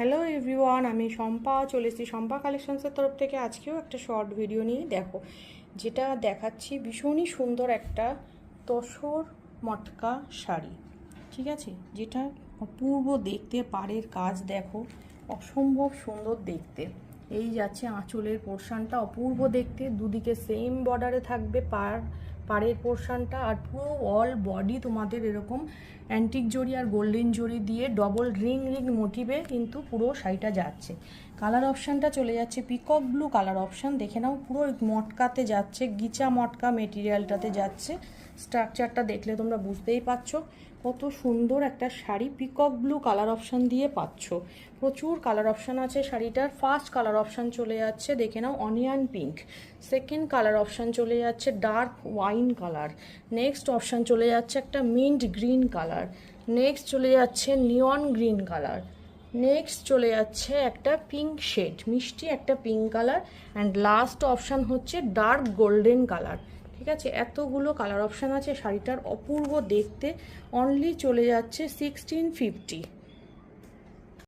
Hello everyone, আমি শম্পা চলে এসেছি শম্পা কালেকশনসের তরফ থেকে। আজকেও একটা শর্ট ভিডিও নিয়ে দেখো, যেটা দেখাচ্ছি ভীষণই সুন্দর একটা তসর মটকা শাড়ি। ঠিক আছে, যেটা অপূর্ব দেখতে, পাড়ের কাজ দেখো অসম্ভব সুন্দর দেখতে। এই যাচ্ছে আঁচলের পোর্শনটা অপূর্ব দেখতে, দুদিকে সেম বর্ডারে থাকবে পাড়ের পোর্শনটা, আর পুরো অল বডি তোমাদের এরকম অ্যান্টিক জড়ি আর গোল্ডেন জড়ি দিয়ে ডবল রিং মোটিভে কিন্তু পুরো শাড়িটা যাচ্ছে। কালার অপশানটা চলে যাচ্ছে পিকক ব্লু কালার অপশান, দেখে নাও পুরো মটকাতে যাচ্ছে, গিচা মটকা মেটেরিয়ালটাতে যাচ্ছে। স্ট্রাকচারটা দেখলে তোমরা বুঝতেই পারছো কত সুন্দর একটা sari peacock blue colour option দিয়ে পাচ্ছ। প্রচুর কালার অপশান আছে শাড়িটার। ফার্স্ট কালার অপশান চলে যাচ্ছে, দেখে নাও onion pink. Second colour option চলে যাচ্ছে dark wine colour. Next option চলে যাচ্ছে একটা মিন্ট গ্রিন কালার। নেক্সট চলে যাচ্ছে নিয়ন গ্রিন কালার। নেক্সট চলে যাচ্ছে একটা পিঙ্ক শেড, মিষ্টি একটা pink colour. And last option হচ্ছে ডার্ক গোল্ডেন কালার। ঠিক আছে, এতগুলো কালার অপশান আছে শাড়িটার, অপূর্ব দেখতে। অনলি চলে যাচ্ছে 1650।